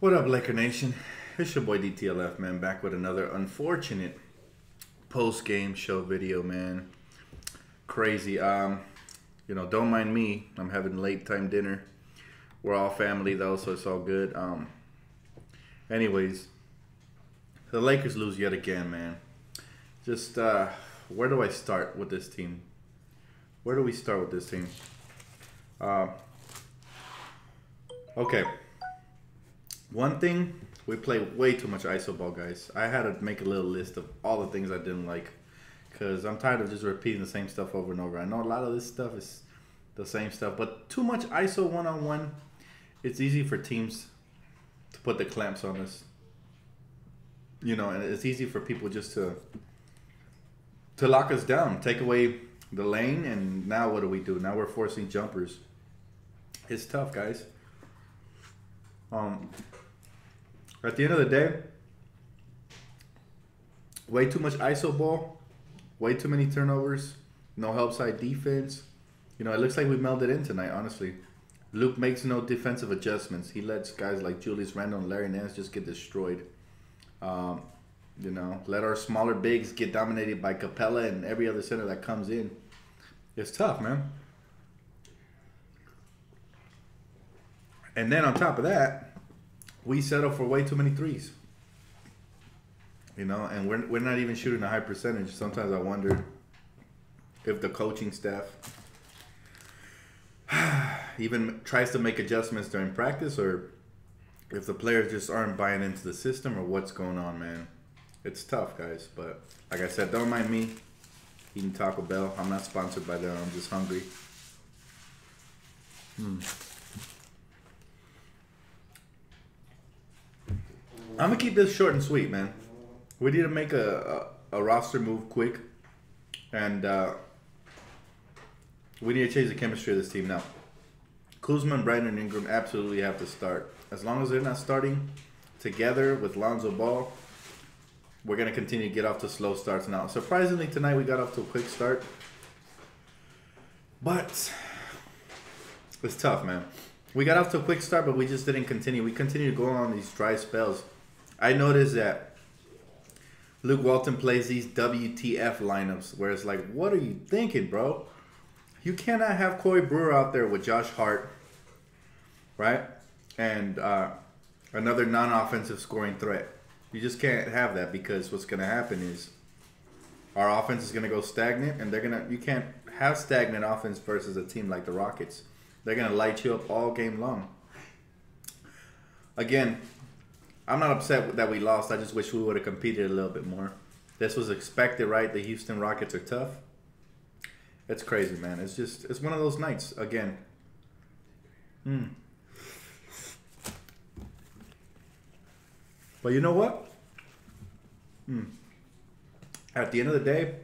What up, Laker Nation? It's your boy Dtlf, man, back with another unfortunate post-game show video, man. Crazy. Don't mind me. I'm having late time dinner. We're all family though, so it's all good. Anyways, the Lakers lose yet again, man. Just where do I start with this team? Where do we start with this team? Okay. One thing, we play way too much ISO ball, guys. I had to make a little list of all the things I didn't like, because I'm tired of just repeating the same stuff over and over. I know a lot of this stuff is the same stuff, but too much ISO one-on-one, it's easy for teams to put the clamps on us. You know, and it's easy for people just to lock us down, take away the lane, and now what do? Now we're forcing jumpers. It's tough, guys. At the end of the day, way too much ISO ball, way too many turnovers, no help side defense. You know, it looks like we melded in tonight, honestly. Luke makes no defensive adjustments. He lets guys like Julius Randle and Larry Nance just get destroyed. You know, let our smaller bigs get dominated by Capella and every other center that comes in. It's tough, man. And then on top of that, we settle for way too many threes. You know, and we're not even shooting a high percentage. Sometimes I wonder if the coaching staff even tries to make adjustments during practice, or if the players just aren't buying into the system, or what's going on, man. It's tough, guys. But like I said, don't mind me eating Taco Bell. I'm not sponsored by them. I'm just hungry. I'm gonna keep this short and sweet, man. We need to make a roster move quick, and we need to change the chemistry of this team now. Kuzma and Brandon Ingram absolutely have to start. As long as they're not starting together with Lonzo Ball, we're gonna continue to get off to slow starts now. Surprisingly, tonight we got off to a quick start, but it's tough, man. We got off to a quick start, but we just didn't continue. We continued going on these dry spells. I noticed that Luke Walton plays these WTF lineups where it's like, what are you thinking, bro? You cannot have Corey Brewer out there with Josh Hart, right? And another non-offensive scoring threat. You just can't have that, because what's going to happen is our offense is going to go stagnant, and you can't have stagnant offense versus a team like the Rockets. They're going to light you up all game long. Again, I'm not upset that we lost. I just wish we would have competed a little bit more. This was expected, right? The Houston Rockets are tough. It's crazy, man. It's one of those nights again. But you know what? At the end of the day,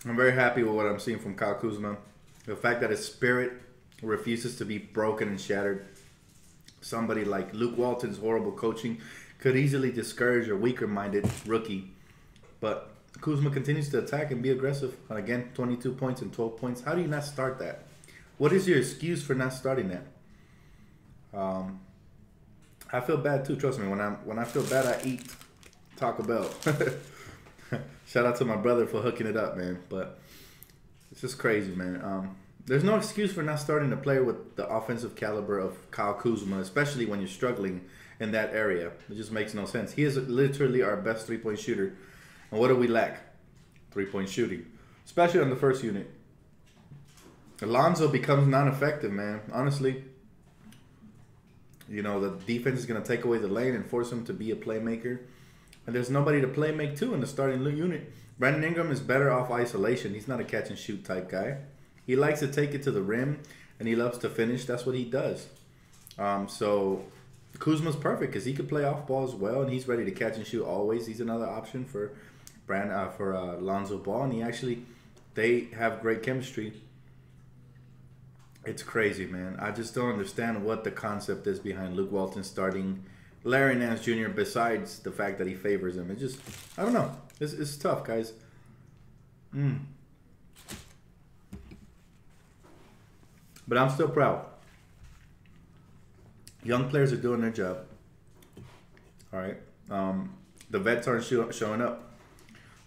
I'm very happy with what I'm seeing from Kyle Kuzma. The fact that his spirit refuses to be broken and shattered. Somebody like Luke Walton's horrible coaching could easily discourage a weaker-minded rookie. But Kuzma continues to attack and be aggressive. And again, 22 points and 12 points. How do you not start that? What is your excuse for not starting that? I feel bad too. Trust me. When I feel bad, I eat Taco Bell. Shout out to my brother for hooking it up, man. But it's just crazy, man. There's no excuse for not starting a player with the offensive caliber of Kyle Kuzma, especially when you're struggling in that area. It just makes no sense. He is literally our best three-point shooter. And what do we lack? Three-point shooting, especially on the first unit. Lonzo becomes non-effective, man. Honestly, you know, the defense is going to take away the lane and force him to be a playmaker. And there's nobody to play make to in the starting unit. Brandon Ingram is better off isolation. He's not a catch-and-shoot type guy. He likes to take it to the rim, and he loves to finish. That's what he does. So Kuzma's perfect because he could play off ball as well, and he's ready to catch and shoot always. He's another option for Lonzo Ball, and they have great chemistry. It's crazy, man. I just don't understand what the concept is behind Luke Walton starting Larry Nance Jr. besides the fact that he favors him. I don't know. It's tough, guys. But I'm still proud. Young players are doing their job. All right. The vets aren't showing up.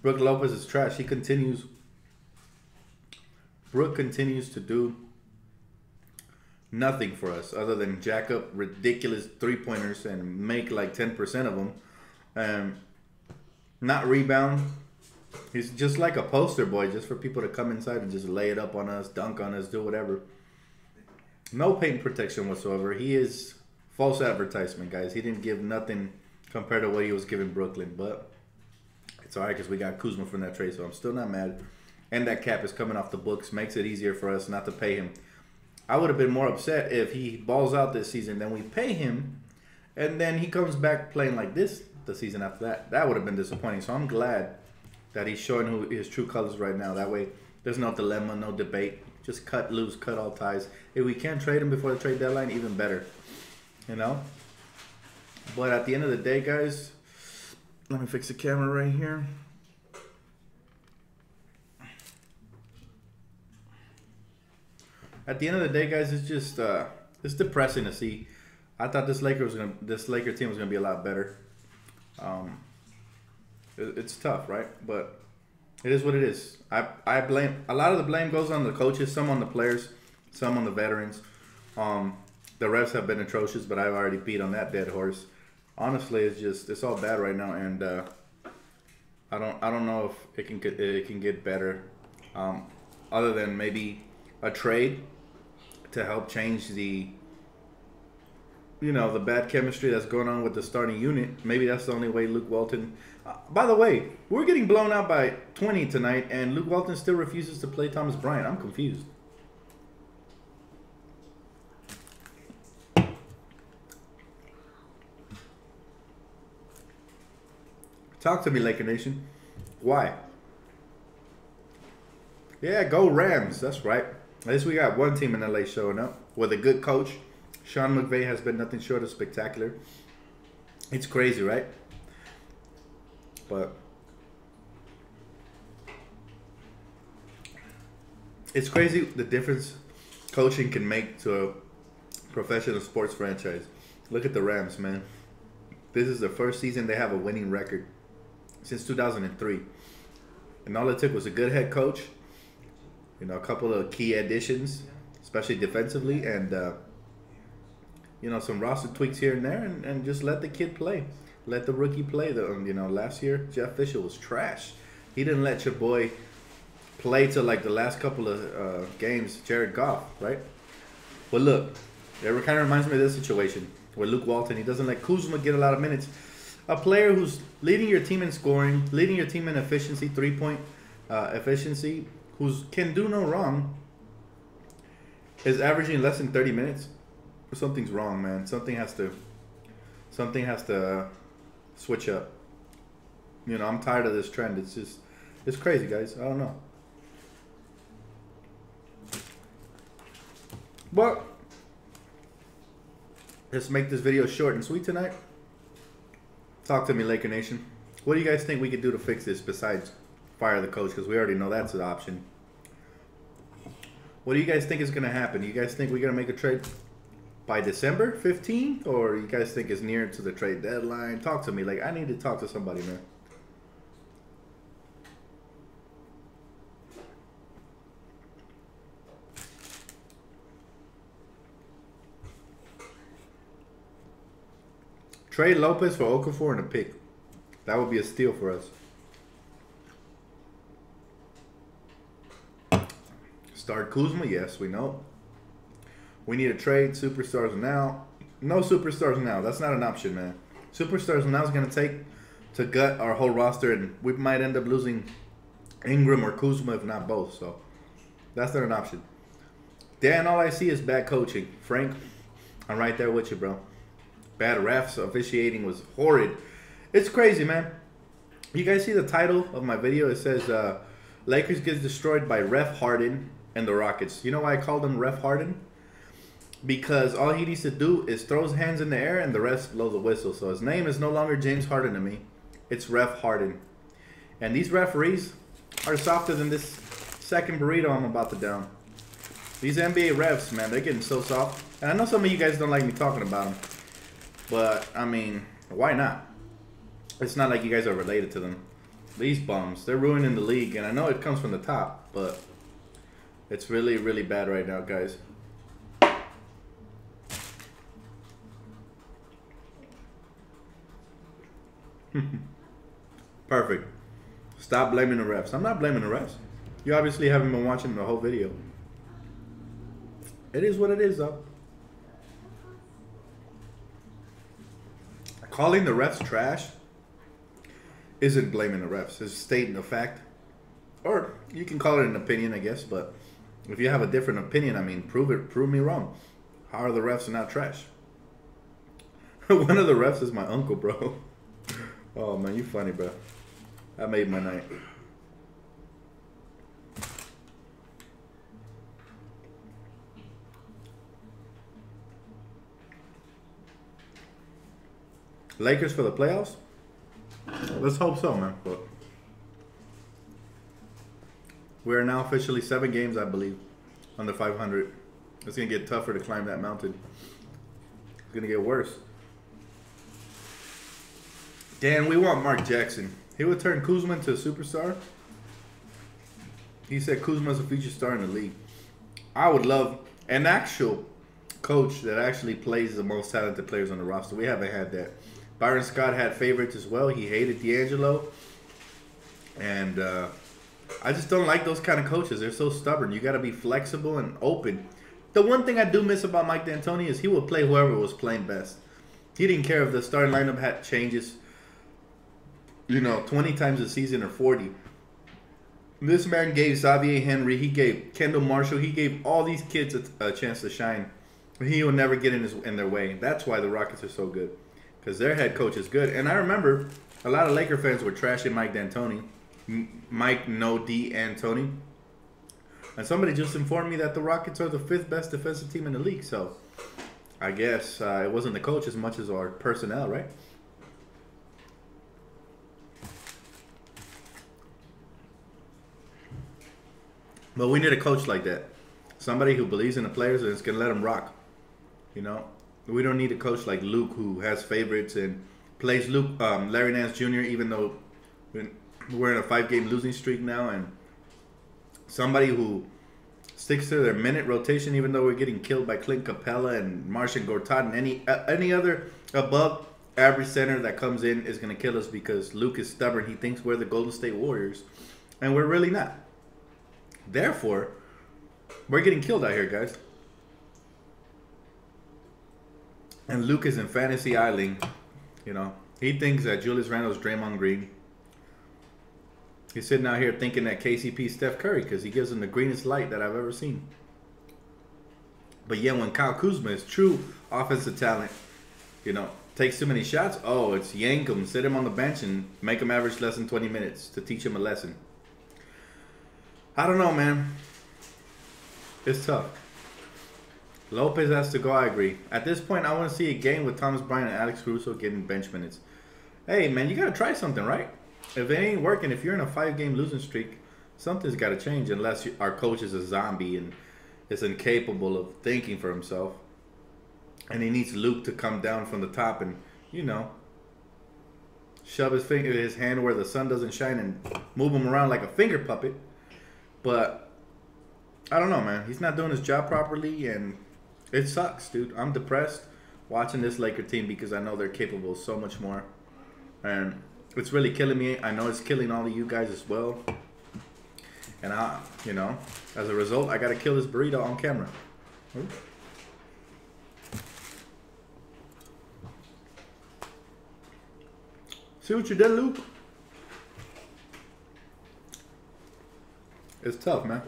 Brook Lopez is trash. He continues. Brook continues to do nothing for us other than jack up ridiculous three-pointers and make like 10% of them. And not rebound. He's just like a poster boy just for people to come inside and just lay it up on us, dunk on us, do whatever. No paint protection whatsoever. He is false advertisement, guys. He didn't give nothing compared to what he was giving Brooklyn. But it's all right because we got Kuzma from that trade, so I'm still not mad. And that cap is coming off the books. Makes it easier for us not to pay him. I would have been more upset if he balls out this season, then we pay him, and then he comes back playing like this the season after that. That would have been disappointing. So I'm glad that he's showing who his true colors right now. That way there's no dilemma, no debate. Just cut loose, cut all ties. If we can trade him before the trade deadline, even better. You know? But at the end of the day, guys, let me fix the camera right here. At the end of the day, guys, it's just it's depressing to see. I thought this Laker team was gonna be a lot better. It's tough, right? But it is what it is. I blame a lot of the blame goes on the coaches, some on the players, some on the veterans. The refs have been atrocious, but I've already beat on that dead horse. Honestly, it's all bad right now, and I don't know if it can get better, other than maybe a trade to help change the bad chemistry that's going on with the starting unit. Maybe that's the only way Luke Walton. By the way, we're getting blown out by 20 tonight, and Luke Walton still refuses to play Thomas Bryant. I'm confused. Talk to me, Laker Nation. Why? Yeah, go Rams. That's right. At least we got one team in LA showing up with a good coach. Sean McVay has been nothing short of spectacular. It's crazy, right? But it's crazy the difference coaching can make to a professional sports franchise. Look at the Rams, man. This is the first season they have a winning record since 2003. And all it took was a good head coach, a couple of key additions, especially defensively, and some roster tweaks here and there, and just let the kid play. Let the rookie play. Last year, Jeff Fisher was trash. He didn't let your boy play till like the last couple of games, Jared Goff, right? But look, it kind of reminds me of this situation where Luke Walton, he doesn't let Kuzma get a lot of minutes. A player who's leading your team in scoring, leading your team in efficiency, three-point efficiency, can do no wrong, is averaging less than 30 minutes. Something's wrong, man. Something has to switch up. I'm tired of this trend. It's crazy, guys. I don't know. But let's make this video short and sweet tonight. Talk to me, Laker Nation. What do you guys think we could do to fix this besides fire the coach? Because we already know that's an option. What do you guys think is going to happen? You guys think we're going to make a trade by December 15th? Or you guys think it's near to the trade deadline? Talk to me. Like, I need to talk to somebody, man. Trade Lopez for Okafor and a pick. That would be a steal for us. Start Kuzma? Yes, we know. We need to trade superstars now. No superstars now. That's not an option, man. Superstars now is going to take to gut our whole roster, and we might end up losing Ingram or Kuzma, if not both. So that's not an option. Dan, all I see is bad coaching. Frank, I'm right there with you, bro. Bad refs. Officiating was horrid. It's crazy, man. You guys see the title of my video? It says, Lakers gets destroyed by Ref Harden and the Rockets. You know why I called him Ref Harden? Because all he needs to do is throw his hands in the air and the refs blow the whistle. So his name is no longer James Harden to me. It's Ref Harden. And these referees are softer than this second burrito I'm about to down. These NBA refs, man, they're getting so soft. And I know some of you guys don't like me talking about them. But, I mean, why not? It's not like you guys are related to them. These bums, they're ruining the league, and I know it comes from the top, but it's really, really bad right now, guys. Perfect. Stop blaming the refs. I'm not blaming the refs. You obviously haven't been watching the whole video. It is what it is, though. Calling the refs trash isn't blaming the refs. It's stating a fact. Or you can call it an opinion, I guess. But if you have a different opinion, I mean, prove it. Prove me wrong. How are the refs not trash? One of the refs is my uncle, bro. Oh, man, you funny, bro. That made my night. Lakers for the playoffs? Let's hope so, man. But we are now officially 7 games, I believe, under 500. It's going to get tougher to climb that mountain. It's going to get worse. Dan, we want Mark Jackson. He would turn Kuzma into a superstar. He said Kuzma's a future star in the league. I would love an actual coach that actually plays the most talented players on the roster. We haven't had that. Byron Scott had favorites as well. He hated D'Angelo. And I just don't like those kind of coaches. They're so stubborn. You got to be flexible and open. The one thing I do miss about Mike D'Antoni is he would play whoever was playing best. He didn't care if the starting lineup had changes, 20 times a season or 40. This man gave Xavier Henry, he gave Kendall Marshall, he gave all these kids a chance to shine. He will never get in their way. That's why the Rockets are so good, because their head coach is good. And I remember a lot of Laker fans were trashing Mike D'Antoni, Mike No D'Antoni. And somebody just informed me that the Rockets are the 5th best defensive team in the league. So I guess it wasn't the coach as much as our personnel, right? But we need a coach like that. Somebody who believes in the players and is going to let them rock. We don't need a coach like Luke who has favorites and plays Larry Nance Jr. even though we're in a 5-game losing streak now. And somebody who sticks to their minute rotation even though we're getting killed by Clint Capella and Marcin Gortat and any other above average center that comes in is going to kill us because Luke is stubborn. He thinks we're the Golden State Warriors. And we're really not. Therefore, we're getting killed out here, guys. And Luke is in fantasy island. He thinks that Julius Randle's Draymond Green. He's sitting out here thinking that KCP is Steph Curry because he gives him the greenest light that I've ever seen. But yeah, when Kyle Kuzma is true offensive talent, takes too many shots, it's yank him, sit him on the bench, and make him average less than 20 minutes to teach him a lesson. I don't know, man. It's tough. Lopez has to go, I agree. At this point, I want to see a game with Thomas Bryant and Alex Caruso getting bench minutes. Hey, man, you got to try something, right? If it ain't working, if you're in a 5-game losing streak, something's got to change unless our coach is a zombie and is incapable of thinking for himself. And he needs Luke to come down from the top and, shove his hand where the sun doesn't shine and move him around like a finger puppet. But I don't know, man. He's not doing his job properly, and it sucks, dude. I'm depressed watching this Laker team because I know they're capable of so much more. And it's really killing me. I know it's killing all of you guys as well. And as a result, I got to kill this burrito on camera. See what you did, Luke? It's tough, man.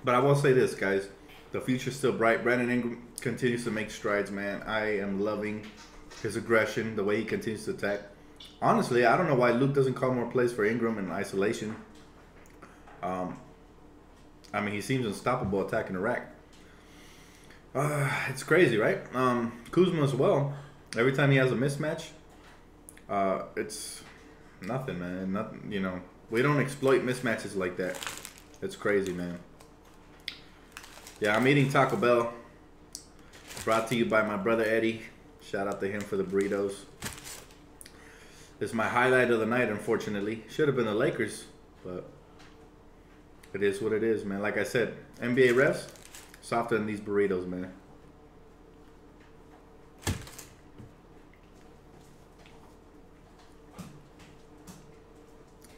But I will say this, guys. The future's still bright. Brandon Ingram continues to make strides, man. I am loving his aggression, the way he continues to attack. Honestly, I don't know why Luke doesn't call more plays for Ingram in isolation. He seems unstoppable attacking the rack. It's crazy, right? Kuzma as well. Every time he has a mismatch, it's nothing, man. Nothing, we don't exploit mismatches like that. It's crazy, man. Yeah, I'm eating Taco Bell. Brought to you by my brother Eddie. Shout out to him for the burritos. It's my highlight of the night, unfortunately. Should have been the Lakers, but it is what it is, man. Like I said, NBA refs, softer than these burritos, man.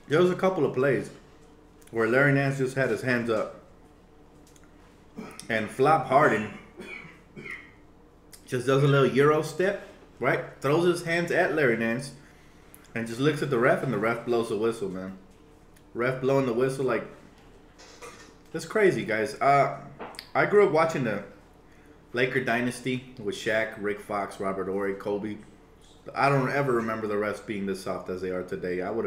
There was a couple of plays where Larry Nance just had his hands up and Flop Harden just does a little Euro step, right? Throws his hands at Larry Nance and just looks at the ref, and the ref blows the whistle, man. Ref blowing the whistle, like, that's crazy, guys. I grew up watching the Laker dynasty with Shaq, Rick Fox, Robert Horry, Kobe. I don't ever remember the refs being this soft as they are today. I would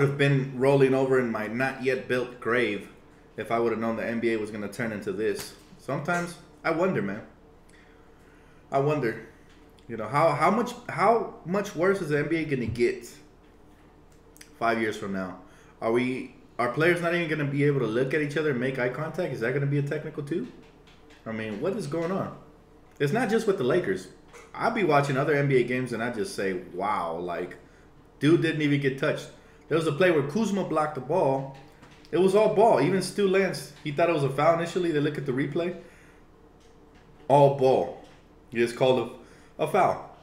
have been rolling over in my not yet built grave if I would have known the NBA was going to turn into this. Sometimes I wonder, man. I wonder, you know, how much worse is the NBA going to get 5 years from now? Are players not even going to be able to look at each other and make eye contact? Is that going to be a technical too? I mean, what is going on? It's not just with the Lakers. I'll be watching other NBA games and I just say, wow, like, dude didn't even get touched. There was a play where Kuzma blocked the ball. It was all ball. Even Stu Lance, he thought it was a foul initially. They look at the replay. All ball. You just called a foul.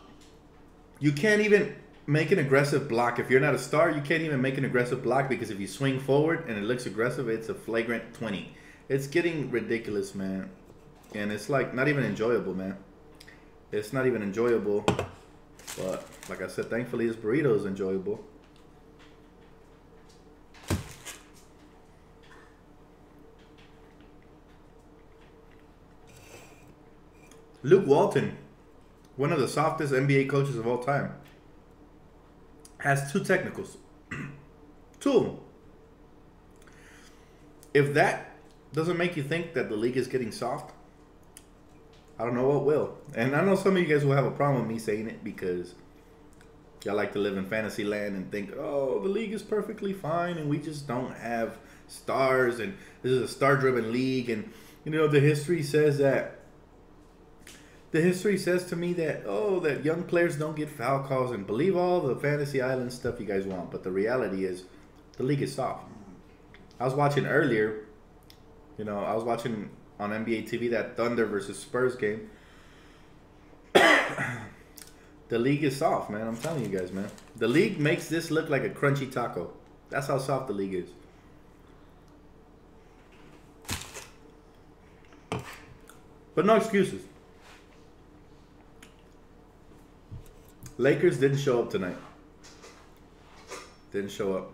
You can't even make an aggressive block. If you're not a star, you can't even make an aggressive block, because if you swing forward and it looks aggressive, it's a flagrant 20. It's getting ridiculous, man. And it's like not even enjoyable, man. It's not even enjoyable. But like I said, thankfully this burrito is enjoyable. Luke Walton, one of the softest NBA coaches of all time, has 2 technicals. 2 of them. If that doesn't make you think that the league is getting soft, I don't know what will. And I know some of you guys will have a problem with me saying it, because y'all like to live in fantasy land and think, oh, the league is perfectly fine and we just don't have stars and this is a star-driven league. And, you know, the history says that. The history says to me that, oh, that young players don't get foul calls, and believe all the fantasy island stuff you guys want. But the reality is the league is soft. I was watching earlier, you know, I was watching on NBA TV that Thunder versus Spurs game. The league is soft, man. I'm telling you guys, man. The league makes this look like a crunchy taco. That's how soft the league is. But no excuses. Lakers didn't show up tonight. Didn't show up.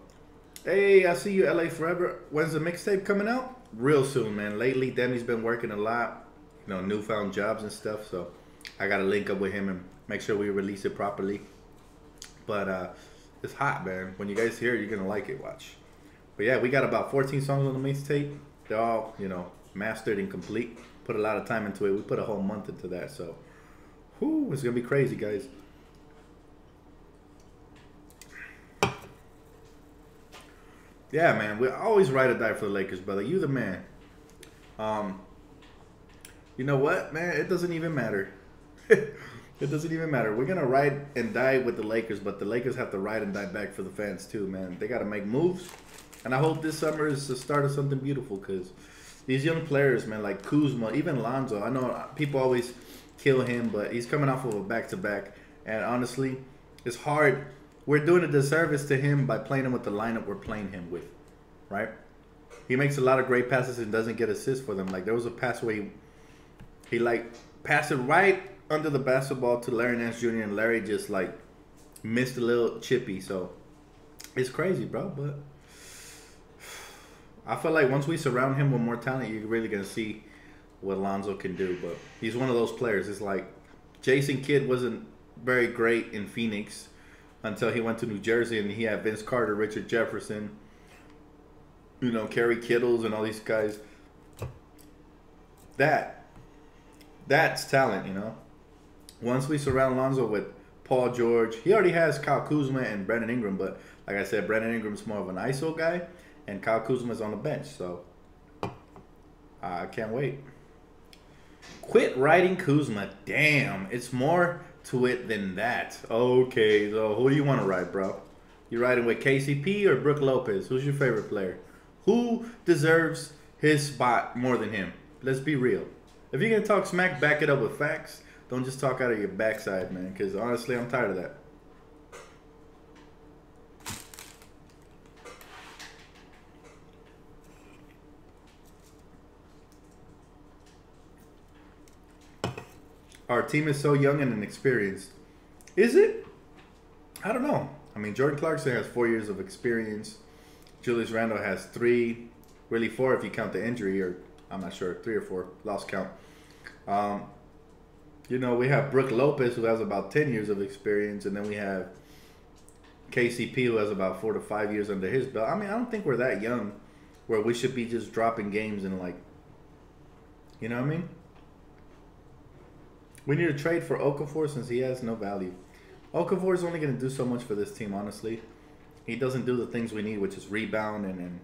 Hey, I see you, LA Forever. When's the mixtape coming out? Real soon, man. Lately, Demi's been working a lot. You know, newfound jobs and stuff. So, I got to link up with him and make sure we release it properly. But, it's hot, man. When you guys hear it, you're going to like it. Watch. But, yeah, we got about 14 songs on the mixtape. They're all, you know, mastered and complete. Put a lot of time into it. We put a whole month into that. So, whew, it's going to be crazy, guys. Yeah, man, we always ride or die for the Lakers, brother. You the man. You know what, man? It doesn't even matter. It doesn't even matter. We're going to ride and die with the Lakers, but the Lakers have to ride and die back for the fans too, man. They got to make moves. And I hope this summer is the start of something beautiful, because these young players, man, like Kuzma, even Lonzo, I know people always kill him, but he's coming off of a back-to-back. And honestly, it's hard. We're doing a disservice to him by playing him with the lineup we're playing him with, right? He makes a lot of great passes and doesn't get assists for them. Like, there was a pass where he like, passed it right under the basketball to Larry Nance Jr., and Larry just, like, missed a little chippy. So, it's crazy, bro. But I feel like once we surround him with more talent, you're really going to see what Lonzo can do. But he's one of those players. It's like Jason Kidd wasn't very great in Phoenix until he went to New Jersey, and he had Vince Carter, Richard Jefferson, you know, Kerry Kittles, and all these guys. That's talent, you know. Once we surround Lonzo with Paul George, he already has Kyle Kuzma and Brandon Ingram, but like I said, Brandon Ingram's more of an ISO guy, and Kyle Kuzma's on the bench, so I can't wait. Quit riding Kuzma. Damn, it's more to it than that. Okay, so who do you want to ride, bro? You riding with KCP or Brook Lopez? Who's your favorite player? Who deserves his spot more than him? Let's be real. If you're going to talk smack, back it up with facts. Don't just talk out of your backside, man, because honestly, I'm tired of that. Our team is so young and inexperienced. Is it? I don't know. I mean, Jordan Clarkson has 4 years of experience. Julius Randle has 3, really 4 if you count the injury, or I'm not sure, 3 or 4, lost count. You know, we have Brook Lopez, who has about 10 years of experience, and then we have KCP, who has about 4 to 5 years under his belt. I mean, I don't think we're that young where we should be just dropping games and, like, you know what I mean? We need to trade for Okafor since he has no value. Okafor is only going to do so much for this team, honestly. He doesn't do the things we need, which is rebound, and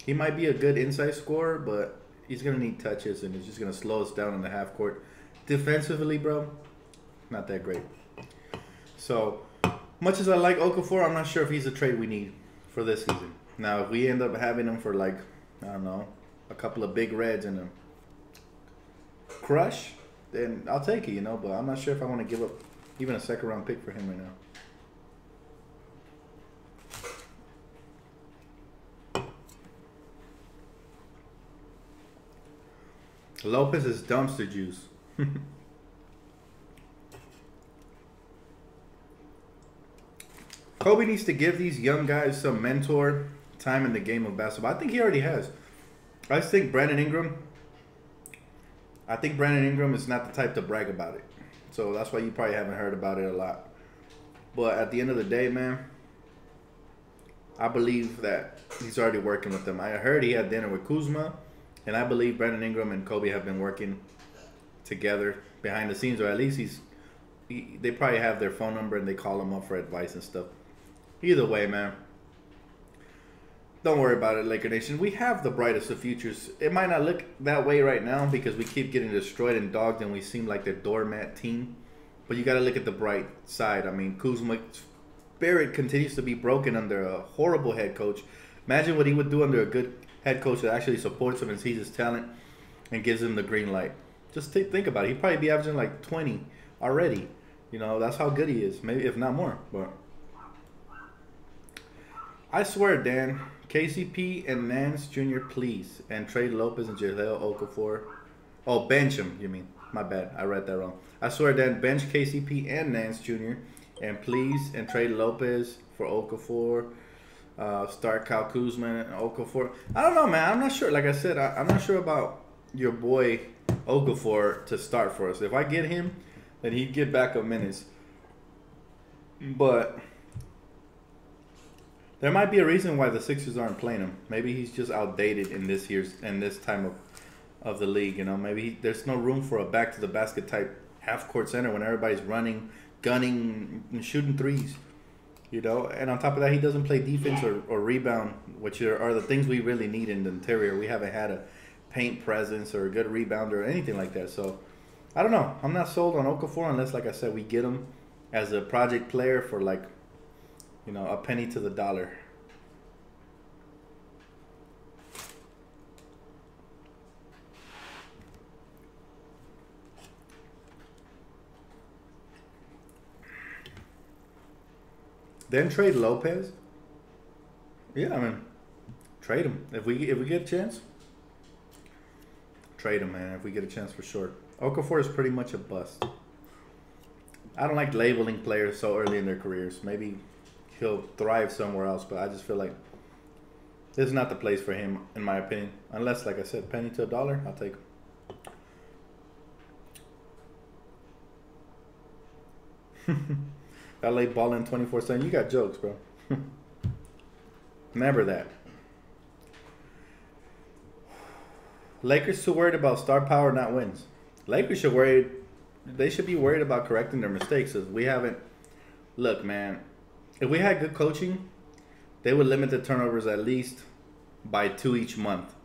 he might be a good inside scorer, but he's going to need touches, and it's just going to slow us down in the half court. Defensively, bro, not that great. So, much as I like Okafor, I'm not sure if he's a trade we need for this season. Now, if we end up having him for, like, I don't know, a couple of big reds and a crush, then I'll take it, you know, but I'm not sure if I want to give up even a second-round pick for him right now. Lopez is dumpster juice. Kobe needs to give these young guys some mentor time in the game of basketball. I think he already has. I just think Brandon Ingram is not the type to brag about it. So that's why you probably haven't heard about it a lot. But at the end of the day, man, I believe that he's already working with them. I heard he had dinner with Kuzma, and I believe Brandon Ingram and Kobe have been working together behind the scenes, or at least they probably have their phone number and they call him up for advice and stuff. Either way, man, don't worry about it, Laker Nation. We have the brightest of futures. It might not look that way right now because we keep getting destroyed and dogged and we seem like the doormat team. But you got to look at the bright side. I mean, Kuzma's spirit continues to be broken under a horrible head coach. Imagine what he would do under a good head coach that actually supports him and sees his talent and gives him the green light. Just think about it. He'd probably be averaging like 20 already. You know, that's how good he is. Maybe if not more. But I swear, Dan, KCP and Nance Jr., please. And trade Lopez and Jaleel Okafor. Oh, bench him, you mean. My bad. I read that wrong. I swear, Dan, bench KCP and Nance Jr. And please, and trade Lopez for Okafor. Start Kyle Kuzma and Okafor. I don't know, man. I'm not sure. Like I said, I'm not sure about your boy Okafor to start for us. If I get him, then he'd get backup minutes. But there might be a reason why the Sixers aren't playing him. Maybe he's just outdated in this time of the league. You know, maybe there's no room for a back to the basket type half court center when everybody's running, gunning, and shooting threes. You know, and on top of that, he doesn't play defense or rebound, which are the things we really need in the interior. We haven't had a paint presence or a good rebounder or anything like that. So I don't know. I'm not sold on Okafor unless, like I said, we get him as a project player for like, you know, a penny to the dollar. Then trade Lopez. Yeah, I mean, trade him if we get a chance. Trade him, man. If we get a chance, for sure. Okafor is pretty much a bust. I don't like labeling players so early in their careers. Maybe he'll thrive somewhere else, but I just feel like this is not the place for him, in my opinion. Unless, like I said, penny to a dollar, I'll take him. LA balling 24/7. You got jokes, bro. Remember that. Lakers too worried about star power, not wins. Lakers should worry. They should be worried about correcting their mistakes. As we haven't. Look, man. If we had good coaching, they would limit the turnovers at least by 2 each month.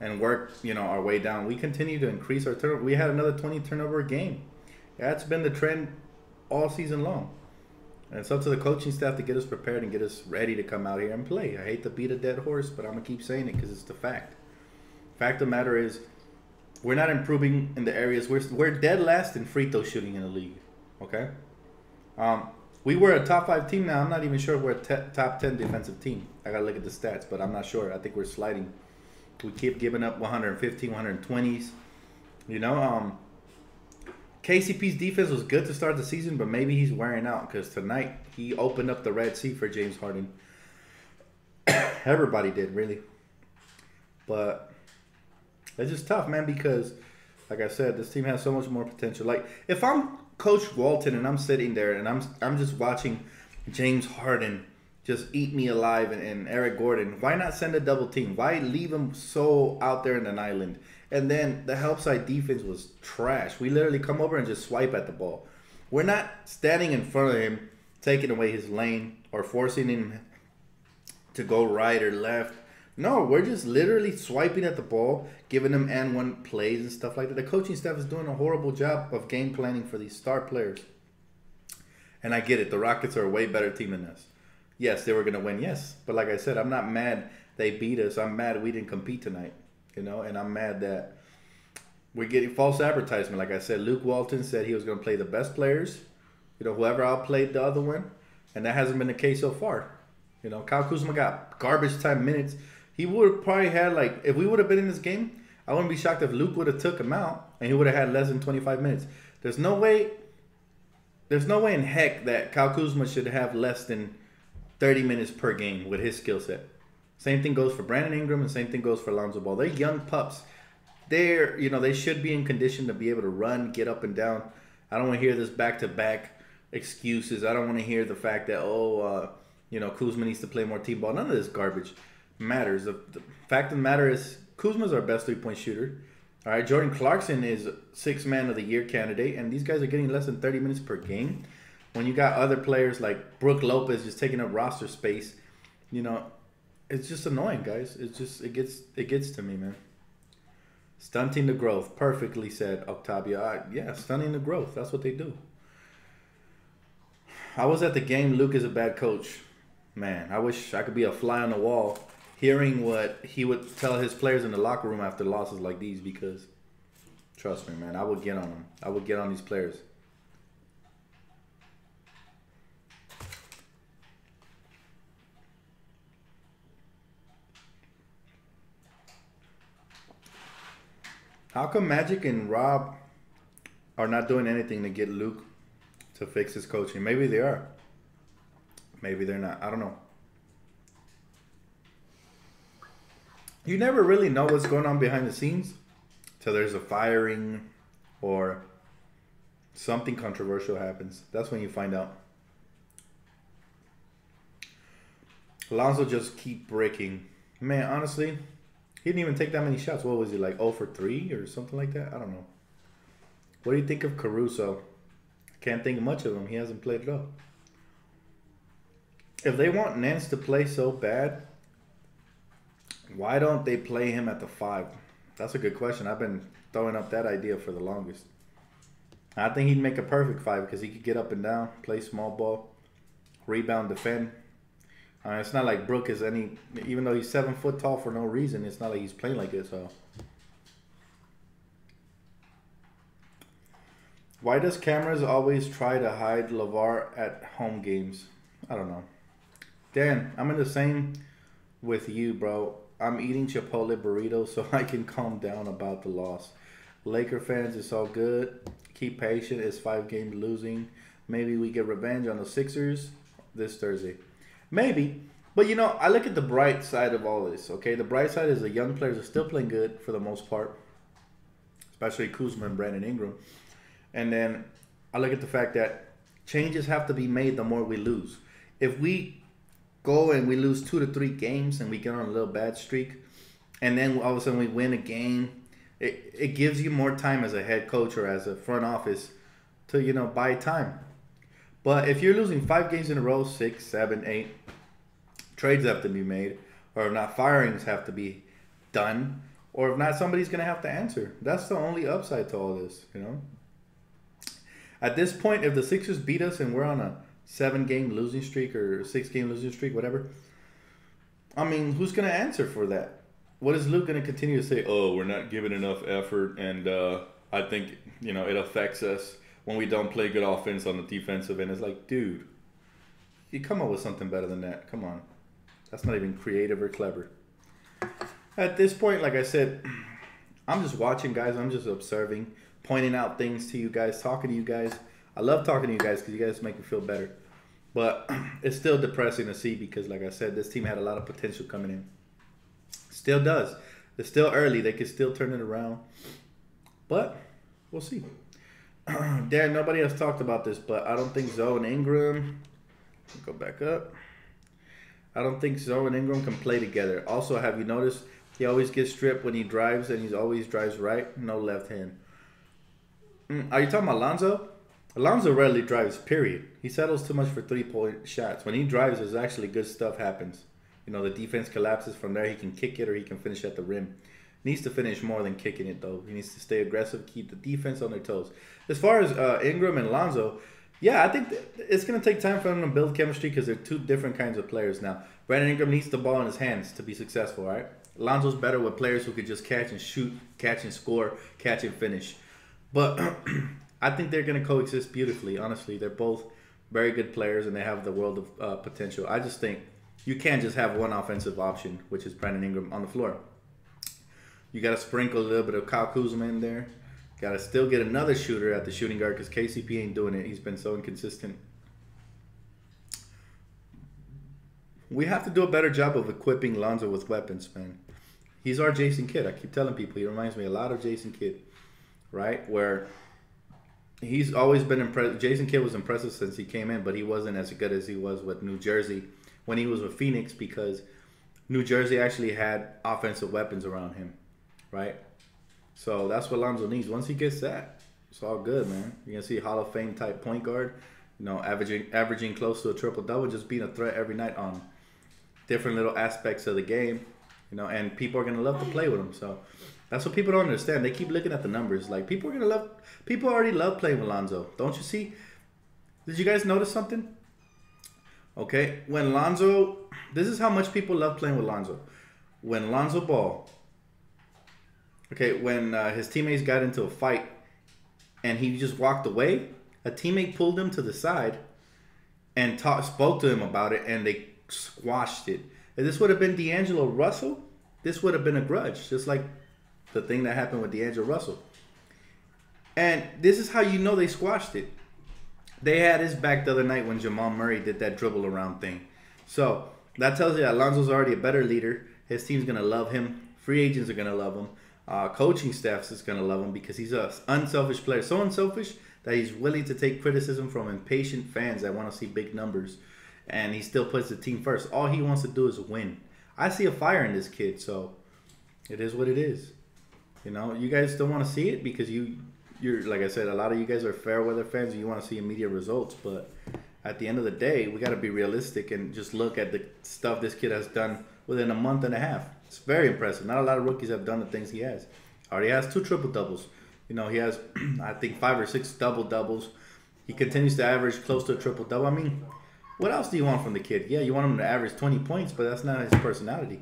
and work, our way down. We continue to increase our turnover. We had another 20 turnover game. That's been the trend all season long. And it's up to the coaching staff to get us prepared and get us ready to come out here and play. I hate to beat a dead horse, but I'm going to keep saying it because it's the fact. Fact of the matter is, we're not improving in the areas. We're dead last in free throw shooting in the league. Okay? We were a top 5 team now. I'm not even sure if we're a top 10 defensive team. I got to look at the stats, but I'm not sure. I think we're sliding. We keep giving up 115, 120s. KCP's defense was good to start the season, but maybe he's wearing out because tonight he opened up the Red Sea for James Harden. Everybody did, really. But it's just tough, man, because, like I said, this team has so much more potential. Like, if I'm Coach Walton and I'm sitting there and I'm just watching James Harden just eat me alive and Eric Gordon, why not send a double team? Why leave him so out there in an island? And then the help side defense was trash. We literally come over and just swipe at the ball. We're not standing in front of him, taking away his lane or forcing him to go right or left. No, we're just literally swiping at the ball, giving him and one plays and stuff like that. The coaching staff is doing a horrible job of game planning for these star players. And I get it. The Rockets are a way better team than us. Yes, they were going to win, yes. But like I said, I'm not mad they beat us. I'm mad we didn't compete tonight. And I'm mad that we're getting false advertisement. Like I said, Luke Walton said he was going to play the best players, whoever outplayed the other one. And that hasn't been the case so far. Kyle Kuzma got garbage time minutes. He would have probably had, if we would have been in this game, I wouldn't be shocked if Luke would have took him out and he would have had less than 25 minutes. There's no way in heck that Kyle Kuzma should have less than 30 minutes per game with his skill set. Same thing goes for Brandon Ingram and same thing goes for Lonzo Ball. They're young pups. They should be in condition to be able to run, get up and down. I don't want to hear this back-to-back excuses. I don't want to hear the fact that, Kuzma needs to play more team ball. None of this garbage matters. The fact of the matter is Kuzma's our best three-point shooter. All right, Jordan Clarkson is 6th Man of the Year candidate, and these guys are getting less than 30 minutes per game. When you got other players like Brook Lopez just taking up roster space, it's just annoying, guys. It gets to me, man. Stunting the growth. Perfectly said, Octavia. Yeah, stunting the growth. That's what they do. I was at the game. Luke is a bad coach. Man, I wish I could be a fly on the wall hearing what he would tell his players in the locker room after losses like these because, trust me, man, I would get on them. I would get on these players. How come Magic and Rob are not doing anything to get Luke to fix his coaching? Maybe they are. Maybe they're not. I don't know. You never really know what's going on behind the scenes till there's a firing or something controversial happens. That's when you find out. Lonzo just keep breaking. Man, honestly, he didn't even take that many shots. What was he, like 0 for 3 or something like that? I don't know. What do you think of Caruso? Can't think much of him. He hasn't played it up. If they want Nance to play so bad, why don't they play him at the 5? That's a good question. I've been throwing up that idea for the longest. I think he'd make a perfect 5 because he could get up and down, play small ball, rebound, defend. It's not like Brook is even though he's 7 foot tall for no reason, it's not like he's playing like it, so. Why does cameras always try to hide LeVar at home games? I don't know. Dan, I'm in the same with you, bro. I'm eating Chipotle burritos so I can calm down about the loss. Laker fans, it's all good. Keep patient. It's 5 games losing. Maybe we get revenge on the Sixers this Thursday. Maybe. But, I look at the bright side of all this, okay? The bright side is the young players are still playing good for the most part, especially Kuzma and Brandon Ingram. And then I look at the fact that changes have to be made the more we lose. If we go and we lose 2 to 3 games and we get on a little bad streak, and then all of a sudden we win a game, it gives you more time as a head coach or as a front office to, buy time. But if you're losing 5 games in a row, 6, 7, 8, trades have to be made, or not, firings have to be done, Or if not, somebody's going to have to answer. That's the only upside to all this, you know. At this point, if the Sixers beat us and we're on a 7-game losing streak or 6-game losing streak, whatever, I mean, who's going to answer for that? What is Luke going to continue to say? Oh, we're not giving enough effort, and I think, you know, it affects us when we don't play good offense on the defensive end. It's like, dude, you come up with something better than that. Come on. That's not even creative or clever. At this point, like I said, I'm just watching, guys. I'm just observing, pointing out things to you guys, talking to you guys. I love talking to you guys because you guys make me feel better. But it's still depressing to see because, like I said, this team had a lot of potential coming in. Still does. It's still early. They can still turn it around. But we'll see. Darren, nobody else talked about this, but I don't think Zoe and Ingram... Go back up. I don't think Zoe and Ingram can play together. Also, have you noticed he always gets stripped when he drives, and he always drives right, no left hand. Are you talking about Lonzo? Lonzo rarely drives, period. He settles too much for three-point shots. When he drives, there's actually good stuff happens. You know, the defense collapses. From there, he can kick it or he can finish at the rim. Needs to finish more than kicking it, though. He needs to stay aggressive, keep the defense on their toes. As far as Ingram and Lonzo, yeah, I think it's going to take time for them to build chemistry because they're two different kinds of players now. Brandon Ingram needs the ball in his hands to be successful, right? Lonzo's better with players who could just catch and shoot, catch and score, catch and finish. But I think they're going to coexist beautifully, honestly. They're both very good players, and they have the world of potential. I just think you can't just have one offensive option, which is Brandon Ingram, on the floor. You got to sprinkle a little bit of Kyle Kuzma in there. Got to still get another shooter at the shooting guard because KCP ain't doing it. He's been so inconsistent. We have to do a better job of equipping Lonzo with weapons, man. He's our Jason Kidd. I keep telling people he reminds me a lot of Jason Kidd, right? Where he's always been impressive. Jason Kidd was impressive since he came in, but he wasn't as good as he was with New Jersey when he was with Phoenix because New Jersey actually had offensive weapons around him, right? So that's what Lonzo needs. Once he gets that, it's all good, man. You're going to see Hall of Fame type point guard, you know, averaging close to a triple-double, just being a threat every night on different little aspects of the game, you know, and people are going to love to play with him. So that's what people don't understand. They keep looking at the numbers. Like, people already love playing with Lonzo. Don't you see? Did you guys notice something? Okay, when Lonzo, this is how much people love playing with Lonzo. When Lonzo Ball, okay, when his teammates got into a fight and he just walked away, a teammate pulled him to the side and spoke to him about it, and they squashed it. If this would have been D'Angelo Russell, this would have been a grudge, just like the thing that happened with D'Angelo Russell. And this is how you know they squashed it. They had his back the other night when Jamal Murray did that dribble around thing. So that tells you that Lonzo's already a better leader. His team's going to love him. Free agents are going to love him. Coaching staffs is going to love him because he's an unselfish player. So unselfish that he's willing to take criticism from impatient fans that want to see big numbers. And he still puts the team first. All he wants to do is win. I see a fire in this kid, so it is what it is. You know, you guys don't want to see it because you're like I said, a lot of you guys are fair weather fans and you want to see immediate results. But at the end of the day, we got to be realistic and just look at the stuff this kid has done within a month and a half. It's very impressive. Not a lot of rookies have done the things he has. Already has 2 triple-doubles. You know, he has, I think, 5 or 6 double-doubles. He continues to average close to a triple-double. I mean, what else do you want from the kid? Yeah, you want him to average 20 points, but that's not his personality.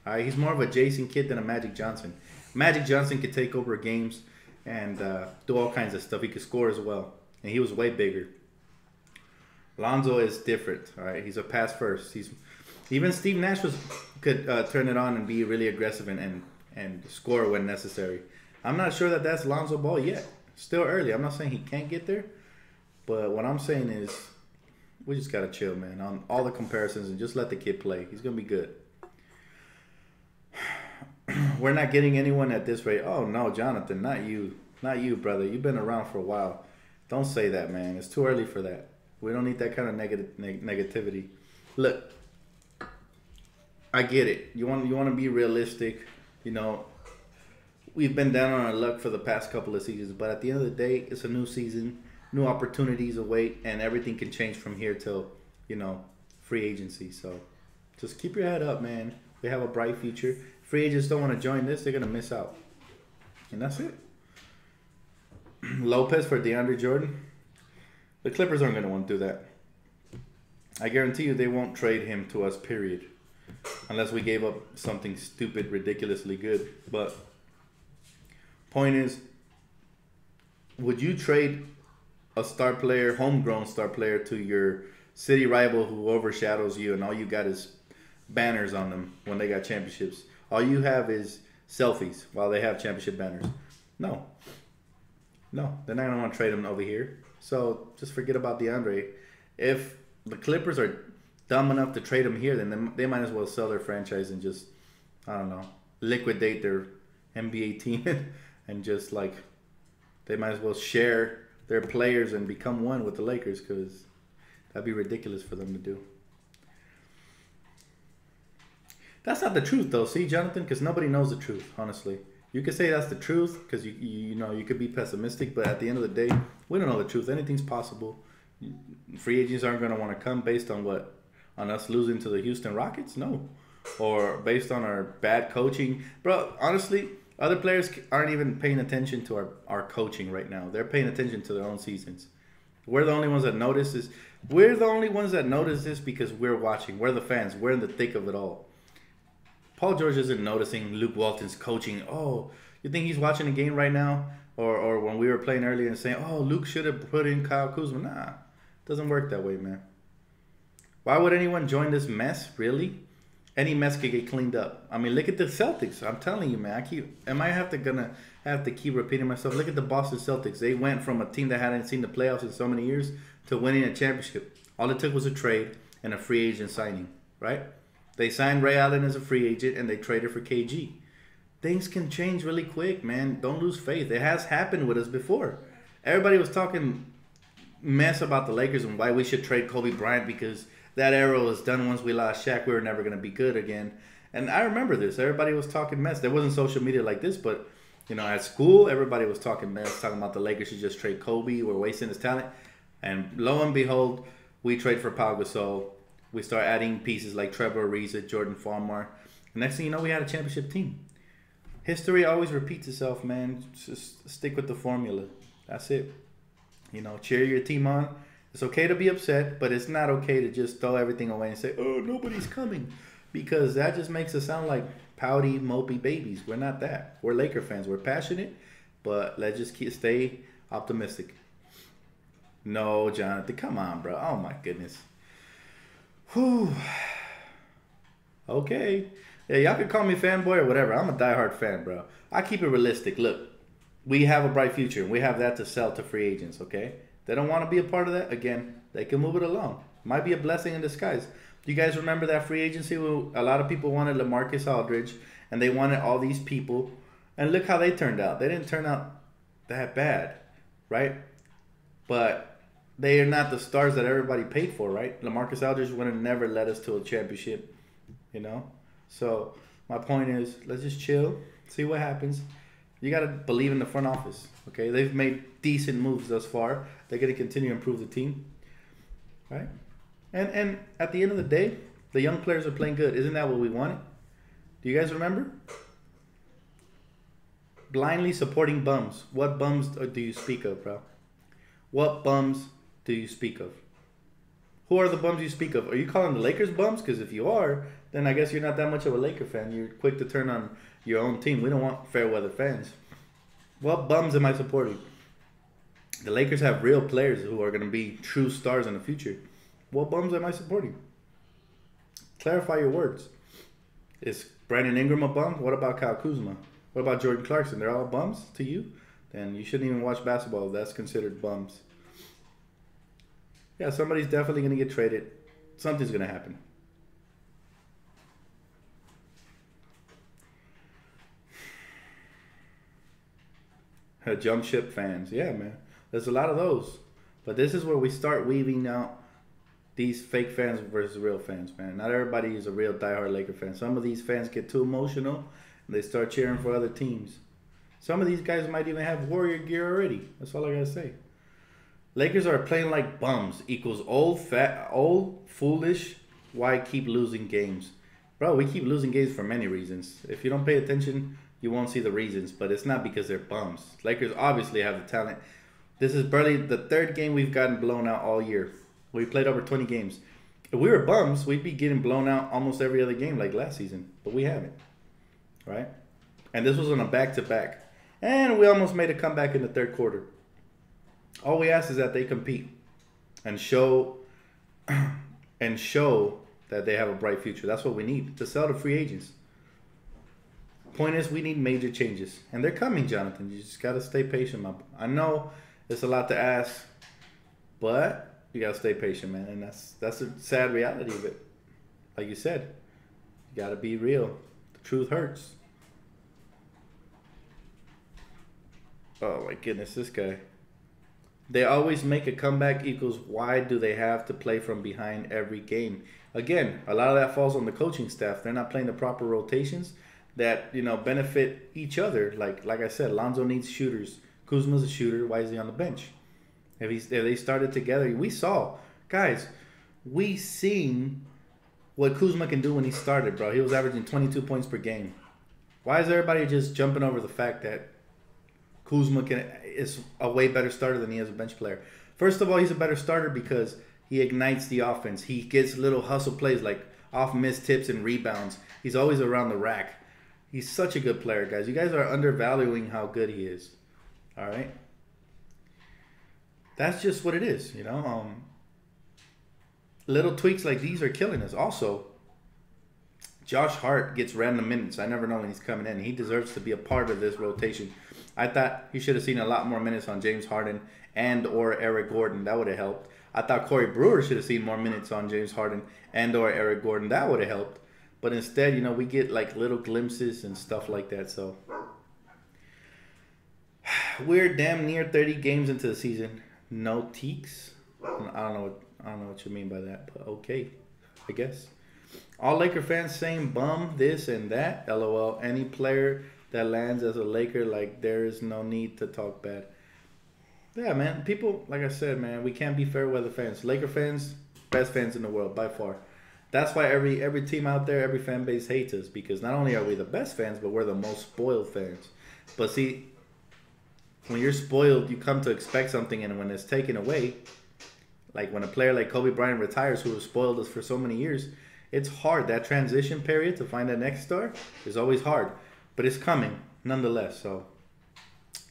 All right, he's more of a Jason Kidd than a Magic Johnson. Magic Johnson could take over games and do all kinds of stuff. He could score as well, and he was way bigger. Lonzo is different. All right, he's a pass first. Even Steve Nash could turn it on and be really aggressive and score when necessary. I'm not sure that that's Lonzo Ball yet. Still early. I'm not saying he can't get there, but what I'm saying is we just gotta chill, man, on all the comparisons and just let the kid play. He's gonna be good. We're not getting anyone at this rate. Oh no, Jonathan, not you, brother. You've been around for a while. Don't say that, man. It's too early for that. We don't need that kind of negativity. Look, I get it. You want to be realistic. You know, we've been down on our luck for the past couple of seasons, but at the end of the day, it's a new season, new opportunities await, and everything can change from here till, you know, free agency. So just keep your head up, man. We have a bright future. free agents don't want to join this, they're going to miss out. And that's it. Lopez for DeAndre Jordan. The Clippers aren't going to want to do that. I guarantee you they won't trade him to us, period. Unless we gave up something stupid, ridiculously good. But point is, would you trade a star player, homegrown star player, to your city rival who overshadows you and all you got is banners on them when they got championships? All you have is selfies while they have championship banners. No. No, they're not going to want to trade him over here. So just forget about DeAndre. If the Clippers are dumb enough to trade him here, then they might as well sell their franchise and just, I don't know, liquidate their NBA team and just like, they might as well share their players and become one with the Lakers, because that'd be ridiculous for them to do. That's not the truth though, see, Jonathan, because nobody knows the truth, honestly. You could say that's the truth because you know you could be pessimistic, but at the end of the day, we don't know the truth. Anything's possible. Free agents aren't going to want to come based on what? On us losing to the Houston Rockets? No. Or based on our bad coaching. Bro, honestly, other players aren't even paying attention to our coaching right now. They're paying attention to their own seasons. We're the only ones that notice this. We're the only ones that notice this because we're watching. We're the fans. We're in the thick of it all. Paul George isn't noticing Luke Walton's coaching. Oh, you think he's watching a game right now? Or when we were playing earlier and saying, oh, Luke should have put in Kyle Kuzma. Nah, doesn't work that way, man. Why would anyone join this mess, really? Any mess could get cleaned up. I mean, look at the Celtics. I'm telling you, man. Gonna have to keep repeating myself? Look at the Boston Celtics. They went from a team that hadn't seen the playoffs in so many years to winning a championship. All it took was a trade and a free agent signing, right? They signed Ray Allen as a free agent, and they traded for KG. Things can change really quick, man. Don't lose faith. It has happened with us before. Everybody was talking mess about the Lakers and why we should trade Kobe Bryant because that era was done once we lost Shaq. We were never going to be good again. And I remember this. Everybody was talking mess. There wasn't social media like this, but, you know, at school, everybody was talking mess, talking about the Lakers should just trade Kobe. We're wasting his talent. And lo and behold, we trade for Pau Gasol. We start adding pieces like Trevor Ariza, Jordan Farmar. And next thing you know, we had a championship team. History always repeats itself, man. Just stick with the formula. That's it. You know, cheer your team on. It's okay to be upset, but it's not okay to just throw everything away and say, oh, nobody's coming. Because that just makes us sound like pouty, mopey babies. We're not that. We're Laker fans. We're passionate, but let's just stay optimistic. No, Jonathan, come on, bro. Oh, my goodness. Whew. Okay. Yeah, y'all can call me fanboy or whatever. I'm a diehard fan, bro. I keep it realistic. Look, we have a bright future. We have that to sell to free agents, okay? They don't want to be a part of that. Again, they can move it along. Might be a blessing in disguise. Do you guys remember that free agency where a lot of people wanted LaMarcus Aldridge and they wanted all these people? And look how they turned out. They didn't turn out that bad, right? But they are not the stars that everybody paid for, right? LaMarcus Aldridge would have never led us to a championship, you know? So my point is, let's just chill, see what happens. You got to believe in the front office, okay? They've made decent moves thus far. They're going to continue to improve the team, right? And at the end of the day, the young players are playing good. Isn't that what we wanted? Do you guys remember? Blindly supporting bums. What bums do you speak of, bro? What bums do you speak of? Who are the bums you speak of? Are you calling the Lakers bums? Because if you are, then I guess you're not that much of a Laker fan. You're quick to turn on your own team. We don't want fair weather fans. What bums am I supporting? The Lakers have real players who are going to be true stars in the future. What bums am I supporting? Clarify your words. Is Brandon Ingram a bum? What about Kyle Kuzma? What about Jordan Clarkson? They're all bums to you? Then you shouldn't even watch basketball if that's considered bums. Yeah, somebody's definitely going to get traded. Something's going to happen. Jump ship fans. Yeah, man. There's a lot of those. But this is where we start weaving out these fake fans versus real fans, man. Not everybody is a real diehard Laker fan. Some of these fans get too emotional and they start cheering for other teams. Some of these guys might even have Warrior gear already. That's all I got to say. Lakers are playing like bums equals old, fat, old, foolish. Why keep losing games? Bro, we keep losing games for many reasons. If you don't pay attention, you won't see the reasons. But it's not because they're bums. Lakers obviously have the talent. This is barely the third game we've gotten blown out all year. We played over 20 games. If we were bums, we'd be getting blown out almost every other game like last season. But we haven't. Right? And this was on a back-to-back. And we almost made a comeback in the third quarter. All we ask is that they compete and show that they have a bright future. That's what we need to sell to free agents. Point is, we need major changes. And they're coming, Jonathan. You just got to stay patient. I know it's a lot to ask, but you got to stay patient, man. And that's a sad reality of it. Like you said, you got to be real. The truth hurts. Oh, my goodness, this guy. They always make a comeback equals why do they have to play from behind every game? Again, a lot of that falls on the coaching staff. They're not playing the proper rotations that, benefit each other. Like I said, Lonzo needs shooters. Kuzma's a shooter. Why is he on the bench? If they started together, we seen what Kuzma can do when he started, bro. He was averaging 22 points per game. Why is everybody just jumping over the fact that Kuzma is a way better starter than he is a bench player? First of all, he's a better starter because he ignites the offense. He gets little hustle plays like off missed tips and rebounds. He's always around the rack. He's such a good player, guys. You guys are undervaluing how good he is. All right? That's just what it is, Little tweaks like these are killing us. Also, Josh Hart gets random minutes. I never know when he's coming in. He deserves to be a part of this rotation. I thought he should have seen a lot more minutes on James Harden and or Eric Gordon. That would have helped. I thought Corey Brewer should have seen more minutes on James Harden and or Eric Gordon. That would have helped. But instead, we get like little glimpses and stuff like that. So we're damn near 30 games into the season. No teaks. I don't know what you mean by that, but okay, I guess. All Laker fans saying bum this and that. LOL. Any player that lands as a Laker, like, there is no need to talk bad. Yeah, man. People, like I said, man, we can't be fair weather fans. Laker fans, best fans in the world by far. That's why every team out there, every fan base hates us, because not only are we the best fans, but we're the most spoiled fans. But see, when you're spoiled, you come to expect something, and when it's taken away, like when a player like Kobe Bryant retires, who has spoiled us for so many years, it's hard. That transition period to find that next star is always hard. But it's coming, nonetheless. So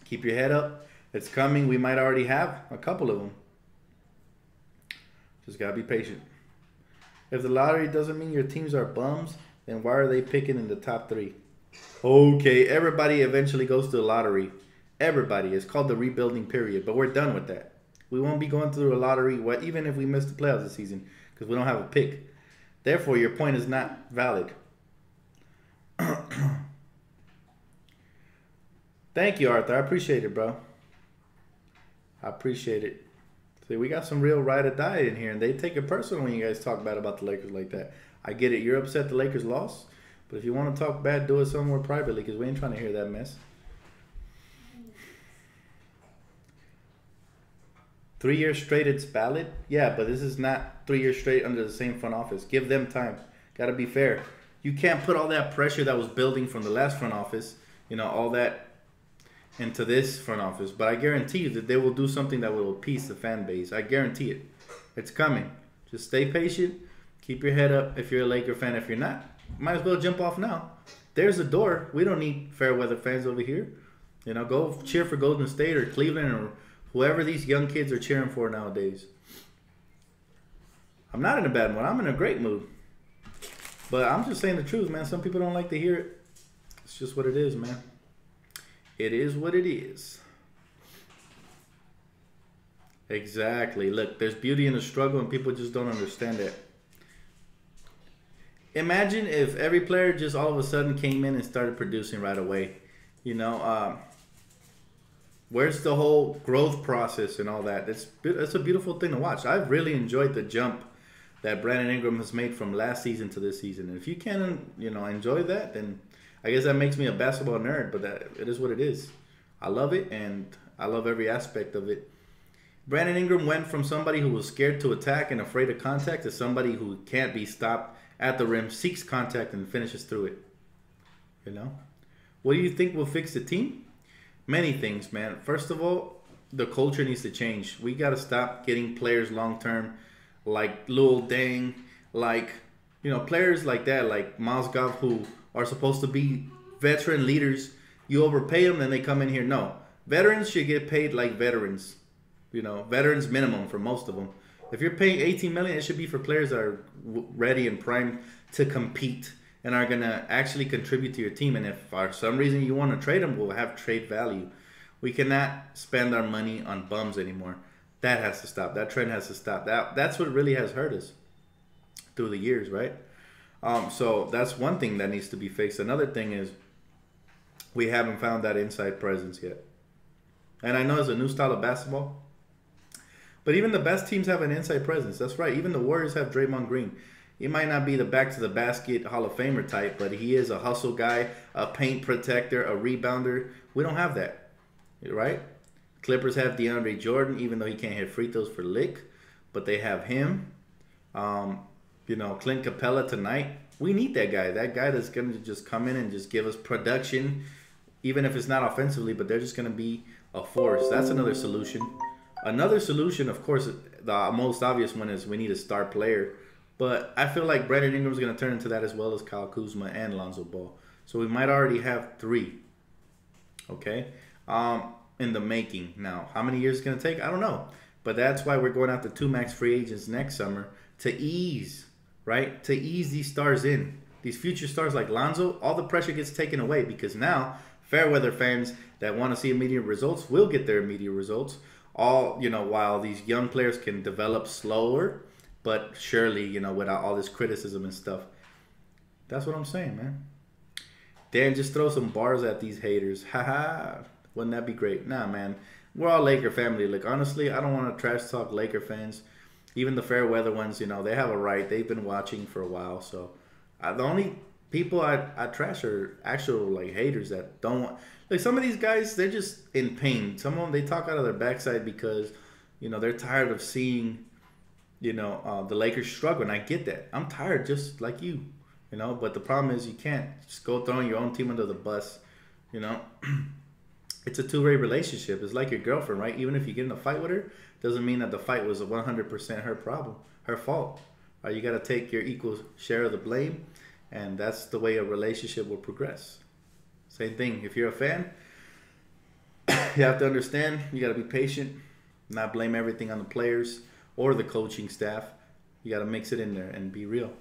keep your head up. It's coming. We might already have a couple of them. Just got to be patient. If the lottery doesn't mean your teams are bums, then why are they picking in the top 3? Okay, everybody eventually goes to the lottery. Everybody. It's called the rebuilding period. But we're done with that. We won't be going through a lottery, even if we miss the playoffs this season, because we don't have a pick. Therefore, your point is not valid. Thank you, Arthur. I appreciate it, bro. I appreciate it. See, we got some real ride or die in here, and they take it personal when you guys talk bad about the Lakers like that. I get it. You're upset the Lakers lost, but if you want to talk bad, do it somewhere privately, because we ain't trying to hear that mess. 3 years straight, it's valid? Yeah, but this is not 3 years straight under the same front office. Give them time. Got to be fair. You can't put all that pressure that was building from the last front office, all that into this front office. But I guarantee you that they will do something that will appease the fan base. I guarantee it. It's coming. Just stay patient. Keep your head up if you're a Laker fan. If you're not, might as well jump off now. There's the door. We don't need fair weather fans over here. Go cheer for Golden State or Cleveland or whoever these young kids are cheering for nowadays. I'm not in a bad mood. I'm in a great mood. But I'm just saying the truth, man. Some people don't like to hear it. It's just what it is, man. It is what it is. Exactly. Look, there's beauty in the struggle, and people just don't understand it. Imagine if every player just all of a sudden came in and started producing right away. Where's the whole growth process and all that? It's a beautiful thing to watch. I've really enjoyed the jump that Brandon Ingram has made from last season to this season. And if you can, enjoy that, then I guess that makes me a basketball nerd. But it is what it is. I love it, and I love every aspect of it. Brandon Ingram went from somebody who was scared to attack and afraid of contact to somebody who can't be stopped at the rim, seeks contact, and finishes through it. You know? What do you think will fix the team? Many things, man. First of all, the culture needs to change. We got to stop getting players long-term like Lil Dang, like, you know, players like that, like Mozgov, who are supposed to be veteran leaders. You overpay them, then they come in here. No. Veterans should get paid like veterans. You know, veterans minimum for most of them. If you're paying $18 million, it should be for players that are ready and primed to compete and are going to actually contribute to your team. And if for some reason you want to trade them, we'll have trade value. We cannot spend our money on bums anymore. That has to stop. That trend has to stop. That's what really has hurt us through the years, right? So that's one thing that needs to be fixed. Another thing is we haven't found that inside presence yet. And I know it's a new style of basketball, but even the best teams have an inside presence. That's right. Even the Warriors have Draymond Green. He might not be the back-to-the-basket Hall of Famer type, but he is a hustle guy, a paint protector, a rebounder. We don't have that, right? Clippers have DeAndre Jordan, even though he can't hit free throws for lick, but they have him. You know, Clint Capella tonight. We need that guy. That guy that's going to just come in and just give us production, even if it's not offensively, but they're just going to be a force. That's another solution. Another solution, of course, the most obvious one is we need a star player. But I feel like Brandon Ingram's going to turn into that as well as Kyle Kuzma and Lonzo Ball. So we might already have 3. Okay? In the making. Now, how many years it's going to take? I don't know. But that's why we're going after 2 max free agents next summer to ease, right? To ease these stars in. These future stars like Lonzo, all the pressure gets taken away because now fair weather fans that want to see immediate results will get their immediate results. All, you know, while these young players can develop slower, but surely, you know, without all this criticism and stuff. That's what I'm saying, man. Dan, just throw some bars at these haters. Haha. Wouldn't that be great? Nah, man. We're all Laker family. Like, honestly, I don't want to trash talk Laker fans. Even the fair weather ones, you know, they have a right. They've been watching for a while. So, the only people I trash are actual, like, haters that don't want... Like, some of these guys, they're just in pain. Some of them, they talk out of their backside because, you know, they're tired of seeing, you know, the Lakers struggle. And I get that. I'm tired just like you, you know. But the problem is you can't just go throwing your own team under the bus, you know. It's a two-way relationship. It's like your girlfriend, right? Even if you get in a fight with her, doesn't mean that the fight was 100% her problem, her fault. You got to take your equal share of the blame, and that's the way a relationship will progress. Same thing. If you're a fan, you have to understand. You got to be patient, not blame everything on the players or the coaching staff. You got to mix it in there and be real.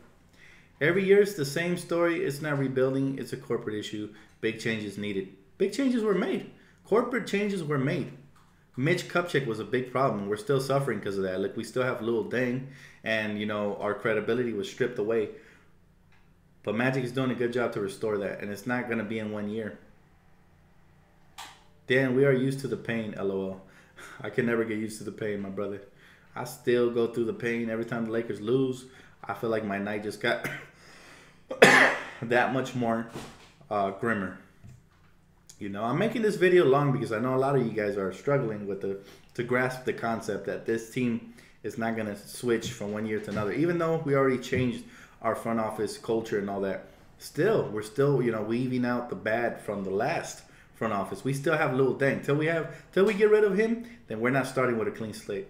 Every year it's the same story. It's not rebuilding. It's a corporate issue. Big changes needed. Big changes were made. Corporate changes were made. Mitch Kupchak was a big problem. We're still suffering because of that. Like, we still have Lil Dang, and, you know, our credibility was stripped away. But Magic is doing a good job to restore that, and it's not going to be in 1 year. Dan, we are used to the pain, LOL. I can never get used to the pain, my brother. I still go through the pain every time the Lakers lose. I feel like my night just got that much more grimmer. You know, I'm making this video long because I know a lot of you guys are struggling with to grasp the concept that this team is not going to switch from 1 year to another. Even though we already changed our front office culture and all that, we're still, you know, weaving out the bad from the last front office. We still have Lil Dang. Till we get rid of him, then we're not starting with a clean slate.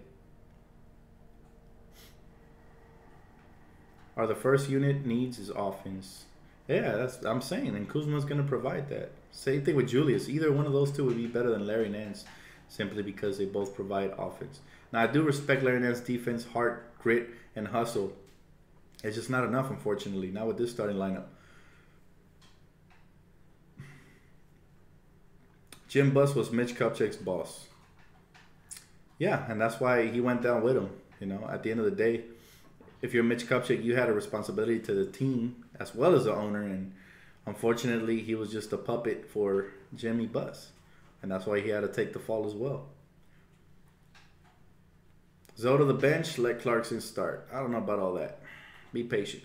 Our the first unit needs is offense. Yeah, I'm saying, and Kuzma's going to provide that. Same thing with Julius. Either one of those two would be better than Larry Nance, simply because they both provide offense. Now, I do respect Larry Nance's defense, heart, grit, and hustle. It's just not enough, unfortunately, not with this starting lineup. Jim Buss was Mitch Kupchak's boss. Yeah, and that's why he went down with him. You know, at the end of the day, if you're Mitch Kupchak, you had a responsibility to the team as well as the owner, and unfortunately, he was just a puppet for Jimmy Buss, and that's why he had to take the fall as well. Zoe to the bench, let Clarkson start. I don't know about all that. Be patient.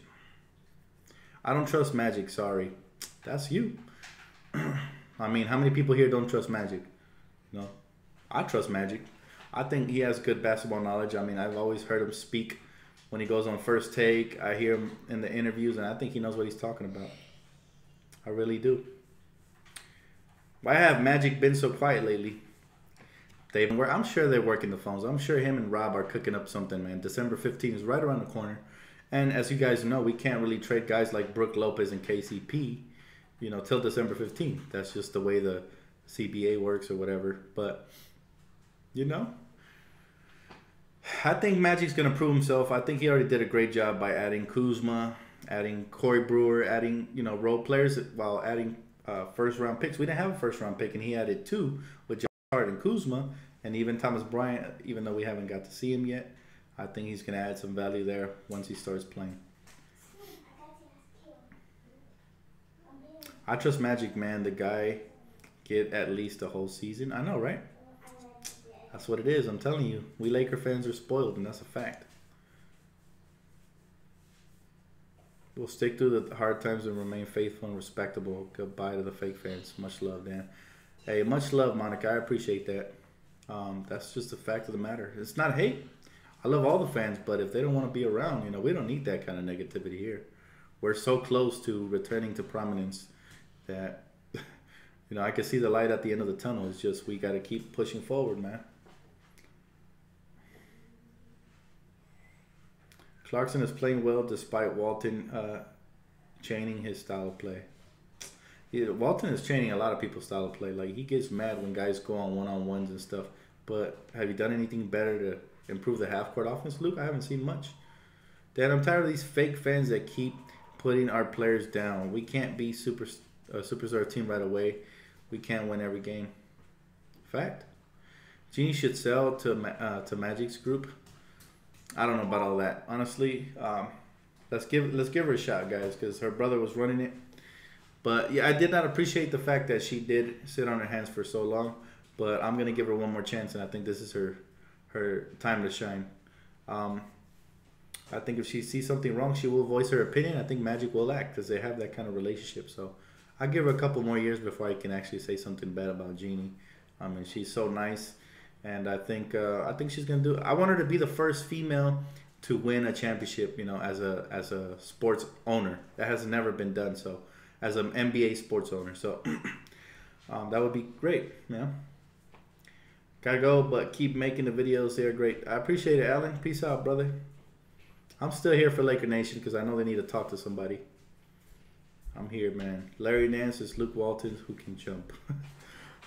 I don't trust Magic, sorry. That's you. I mean, how many people here don't trust Magic? No, I trust Magic. I think he has good basketball knowledge. I mean, I've always heard him speak when he goes on First Take. I hear him in the interviews, and I think he knows what he's talking about. I really do. Why have Magic been so quiet lately? I'm sure they're working the phones. I'm sure him and Rob are cooking up something, man. December 15th is right around the corner. And as you guys know, we can't really trade guys like Brook Lopez and KCP, till December 15th. That's just the way the CBA works or whatever. But, I think Magic's going to prove himself. I think he already did a great job by adding Kuzma, adding Corey Brewer, adding, role players while adding first-round picks. We didn't have a first-round pick, and he added 2 with Harden and Kuzma, and even Thomas Bryant, even though we haven't got to see him yet. I think he's going to add some value there once he starts playing. I trust Magic, man. The guy get at least a whole season. I know, right? That's what it is. I'm telling you. We Laker fans are spoiled, and that's a fact. We'll stick through the hard times and remain faithful and respectable. Goodbye to the fake fans. Much love, Dan. Hey, much love, Monica. I appreciate that. That's just the fact of the matter. It's not hate. I love all the fans, but if they don't want to be around, we don't need that kind of negativity here. We're so close to returning to prominence that, I can see the light at the end of the tunnel. It's just we got to keep pushing forward, man. Clarkson is playing well despite Walton chaining his style of play. Yeah, Walton is chaining a lot of people's style of play. Like, he gets mad when guys go on one-on-ones and stuff. But have you done anything better to improve the half-court offense, Luke? I haven't seen much. Dad, I'm tired of these fake fans that keep putting our players down. We can't be superstar team right away. We can't win every game. Fact. Jeannie should sell to Magic's group. I don't know about all that. Honestly, let's give her a shot, guys, because her brother was running it. But yeah, I did not appreciate the fact that she did sit on her hands for so long. But I'm gonna give her one more chance, and I think this is her time to shine. I think if she sees something wrong, she will voice her opinion. I think Magic will act because they have that kind of relationship. So I'll give her a couple more years before I can actually say something bad about Jeannie. I mean, she's so nice, and I think she's gonna do it. I want her to be the first female to win a championship, as a sports owner. That has never been done. So as an NBA sports owner, so that would be great. Gotta go, but keep making the videos. They're great. I appreciate it, Alan. Peace out, brother. I'm still here for Laker Nation because I know they need to talk to somebody. I'm here, man. Larry Nance is Luke Walton who can jump.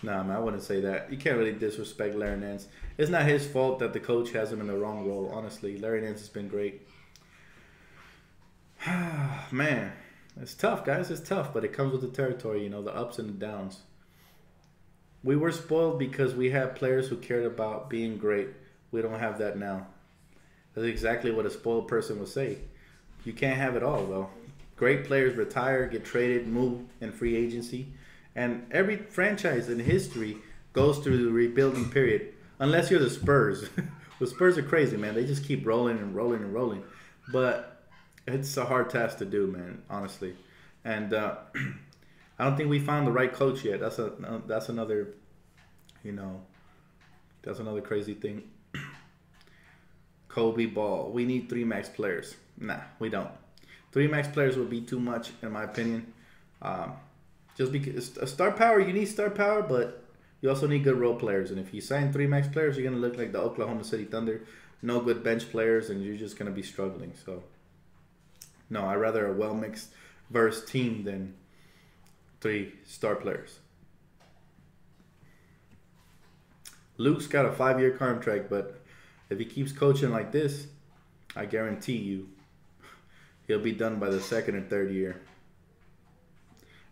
Nah, man, I wouldn't say that. You can't really disrespect Larry Nance. It's not his fault that the coach has him in the wrong role, honestly. Larry Nance has been great. Man, it's tough, guys. It's tough, but it comes with the territory, the ups and the downs. We were spoiled because we had players who cared about being great. We don't have that now. That's exactly what a spoiled person would say. You can't have it all, though. Great players retire, get traded, move in free agency. And every franchise in history goes through the rebuilding period. Unless you're the Spurs. The Spurs are crazy, man. They just keep rolling and rolling and rolling. But it's a hard task to do, man, honestly. And I don't think we found the right coach yet. That's another, that's another crazy thing. Kobe Ball. We need 3 max players. Nah, we don't. 3 max players would be too much, in my opinion. Just because star power, you need star power, but you also need good role players. And if you sign 3 max players, you're gonna look like the Oklahoma City Thunder. No good bench players, and you're just gonna be struggling. So, no, I'd rather a well mixed verse team than 3 star players. Luke's got a 5-year contract, but if he keeps coaching like this, I guarantee you he'll be done by the 2nd or 3rd year.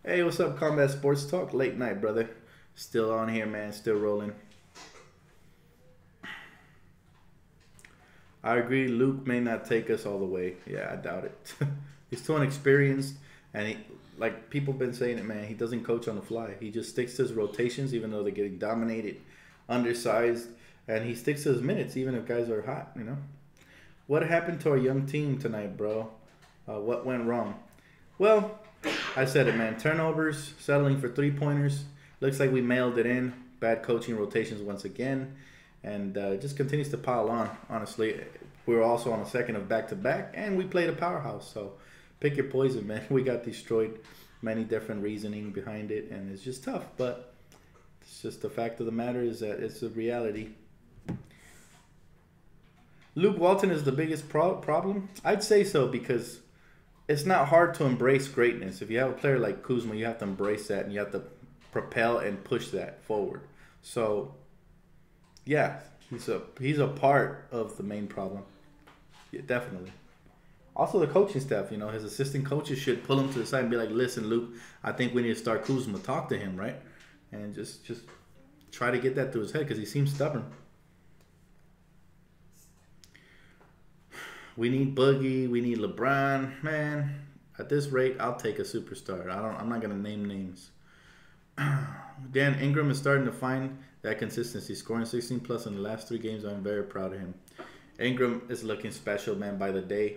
Hey, what's up, Combat Sports Talk? Late night, brother. Still on here, man. Still rolling. I agree. Luke may not take us all the way. Yeah, I doubt it. He's too inexperienced, and like people been saying it, man. He doesn't coach on the fly. He just sticks to his rotations, even though they're getting dominated, undersized, and he sticks to his minutes, even if guys are hot. What happened to our young team tonight, bro? What went wrong? Well, I said it, man. Turnovers, settling for 3-pointers. Looks like we mailed it in. Bad coaching rotations once again. and just continues to pile on. Honestly, we were also on a second of back-to-back, and we played a powerhouse. So pick your poison, man. We got destroyed. Many different reasoning behind it, and it's just tough. But it's just the fact of the matter is that it's a reality. Luke Walton is the biggest problem? I'd say so, because it's not hard to embrace greatness. If you have a player like Kuzma, you have to embrace that, and you have to propel and push that forward. So, yeah, he's a part of the main problem. Yeah, definitely. Also, the coaching staff, you know, his assistant coaches should pull him to the side and be like, listen, Luke, I think we need to start Kuzma. Talk to him, right? And just try to get that through his head, because he seems stubborn. We need Boogie. We need LeBron. Man, at this rate, I'll take a superstar. I'm not gonna name names. Dan Ingram is starting to find that consistency, scoring 16 plus in the last 3 games. I'm very proud of him. Ingram is looking special, man, by the day.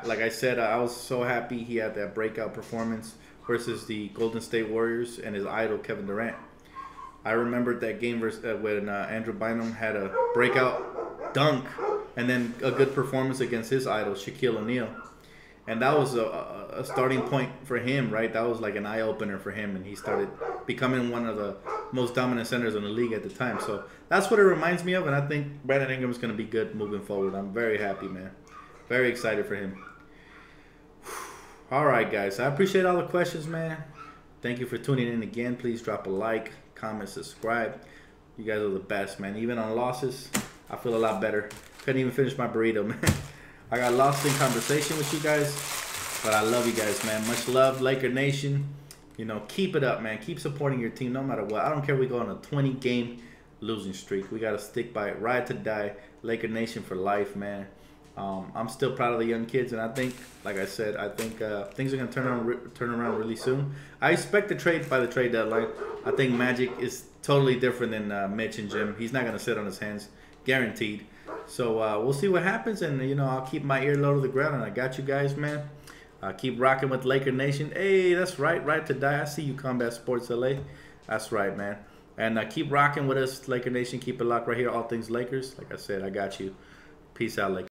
Like I said, I was so happy he had that breakout performance versus the Golden State Warriors and his idol Kevin Durant. I remembered that game when Andrew Bynum had a breakout dunk and then a good performance against his idol, Shaquille O'Neal. And that was a starting point for him, right? That was like an eye-opener for him, and he started becoming one of the most dominant centers in the league at the time. So that's what it reminds me of, and I think Brandon Ingram is going to be good moving forward. I'm very happy, man. Very excited for him. All right, guys. I appreciate all the questions, man. Thank you for tuning in again. Please drop a like, comment, subscribe. You guys are the best, man. Even on losses, I feel a lot better. Couldn't even finish my burrito, man. I got lost in conversation with you guys, but I love you guys, man. Much love, Laker Nation. You know, keep it up, man. Keep supporting your team no matter what. I don't care if we go on a 20-game losing streak. We got to stick by it. Ride to die. Laker Nation for life, man. I'm still proud of the young kids, and I think, like I said, I think things are going to turn around really soon. I expect the trade by the trade deadline. I think Magic is totally different than Mitch and Jim. He's not going to sit on his hands, guaranteed. So we'll see what happens, and you know, I'll keep my ear low to the ground, and I got you guys, man. Keep rocking with Laker Nation. Hey, that's right, right to die. I see you, Combat Sports LA. That's right, man. And keep rocking with us, Laker Nation. Keep it locked right here, all things Lakers. Like I said, I got you. Peace out, Lakers.